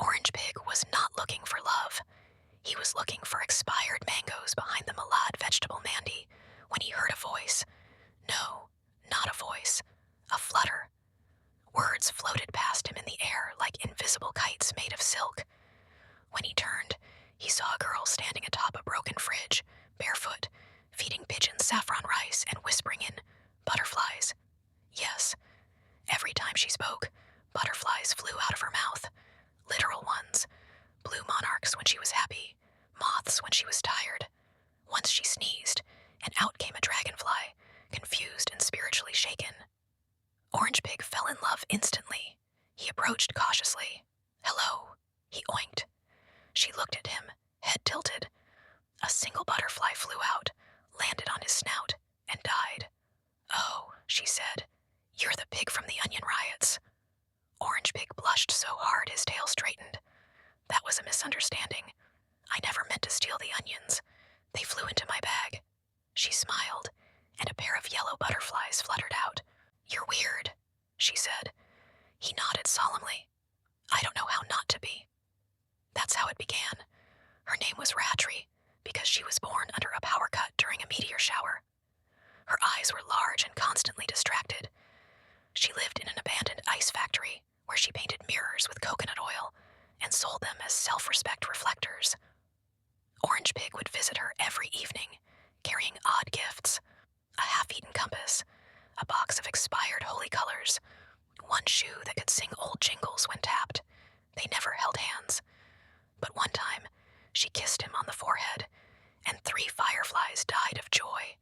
OrangePig was not looking for love. He was looking for expired mangoes behind the malad vegetable mandi when he heard a voice. No, not a voice. A flutter. Words floated past him in the air like invisible kites made of silk. When he turned, he saw a girl standing atop a broken fridge, barefoot, feeding pigeons saffron rice and whispering in, "Butterflies." Yes, every time she spoke, butterflies flew out of her mouth. Literal ones. Blue monarchs when she was happy, moths when she was tired. Once she sneezed, and out came a dragonfly, confused and spiritually shaken. OrangePig fell in love instantly. He approached cautiously. "Hello," he oinked. She looked at him, head tilted. A single butterfly flew out, landed on his snout, and died. "Oh," she said, "you're the pig from the onion riots." OrangePig blushed so hard his tail straightened. "That was a misunderstanding. I never meant to steal the onions. They flew into my bag." She smiled, and a pair of yellow butterflies fluttered out. "You're weird," she said. He nodded solemnly. "I don't know how not to be." That's how it began. Her name was Ratri, because she was born under a power cut during a meteor shower. Her eyes were large and constantly distracted. She lived in an abandoned ice factory where she painted mirrors with coconut oil and sold them as self-respect reflectors. OrangePig would visit her every evening, carrying odd gifts: a half-eaten compass, a box of expired holy colors, one shoe that could sing old jingles when tapped. They never held hands. But one time, she kissed him on the forehead, and 3 fireflies died of joy.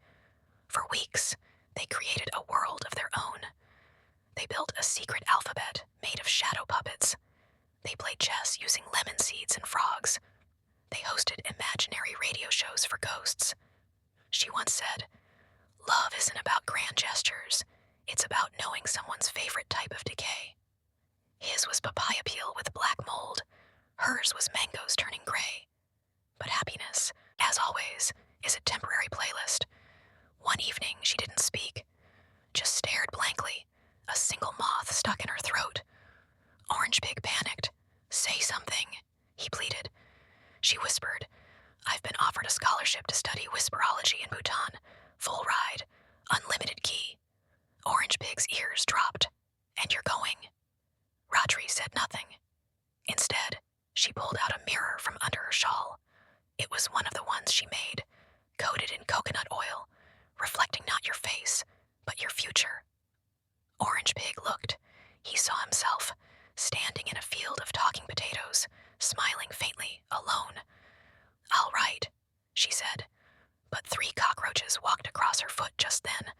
For weeks, they created a world of their own. They built a secret alphabet made of shadow puppets. They played chess using lemon seeds and frogs. They hosted imaginary radio shows for ghosts. She once said, "Love isn't about grand gestures. It's about knowing someone's favorite type of decay." His was papaya peel with black mold. Hers was mangoes turning gray. But happiness, as always, is a temporary playlist. One evening, she didn't speak, just stared blankly, a single moth stuck in her throat. OrangePig panicked. "Say something," he pleaded. She whispered, "I've been offered a scholarship to study whisperology in Bhutan. Full ride, unlimited key." OrangePig's ears dropped. "And you're going?" Ratri said nothing. Instead, she pulled out a mirror from under her shawl. It was one of the ones she made, coated in coconut oil, reflecting not your face, but your future. OrangePig looked. He saw himself, standing in a field of talking potatoes, smiling faintly, alone. "I'll write," she said. But 3 cockroaches walked across her foot just then.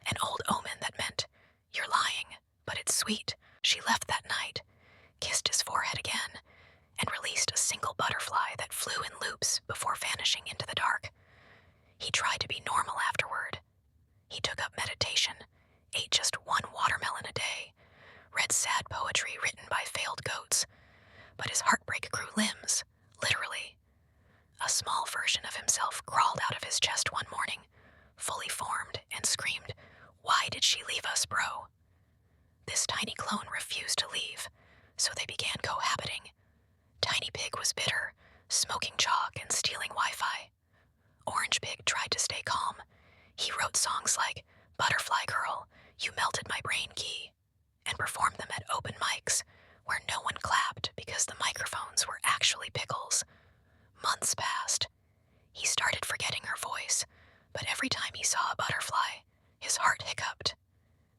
An old omen that meant, "You're lying, but it's sweet." She left that night, kissed his forehead again, and released a single butterfly that flew in loops before vanishing into the dark. He tried to be normal afterward. He took up meditation, ate just 1 watermelon a day, read sad poetry written by failed goats, but his heartbreak grew limbs, literally. A small version of himself crawled out of his chest one morning, fully formed, and screamed, "Why did she leave us, bro?" This tiny clone refused to leave, so they began cohabiting. Tiny Pig was bitter, smoking chalk and stealing Wi-Fi. OrangePig tried to stay calm. He wrote songs like "Butterfly Girl, You Melted My Brain Key," and performed them at open mics where no one clapped because the microphones were actually pickles. Months passed. He started forgetting her voice, but every time he saw a butterfly, his heart hiccuped.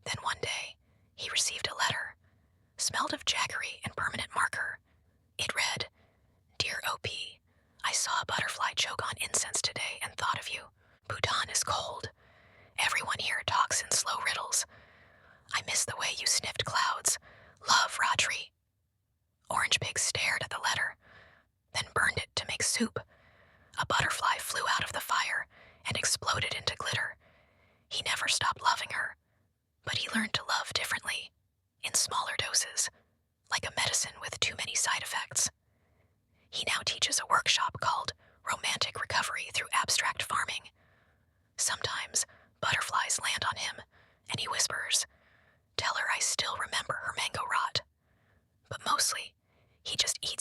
Then one day, he received a letter. Smelled of jaggery and permanent marker. It read, "Dear OP, I saw a butterfly choke on incense today and thought of you. Bhutan is cold. Everyone here talks in slow riddles. I miss the way you sniffed clouds. Love, Ratri." OrangePig stared at the letter, then burned it to make soup. A butterfly flew out of the fire and exploded into glitter. He never stopped loving her, but he learned to love differently, in smaller doses, like a medicine with too many side effects. He now teaches a workshop called Romantic Recovery through Abstract Farming. Sometimes butterflies land on him, and he whispers, "Tell her I still remember her mango rot." But mostly, he just eats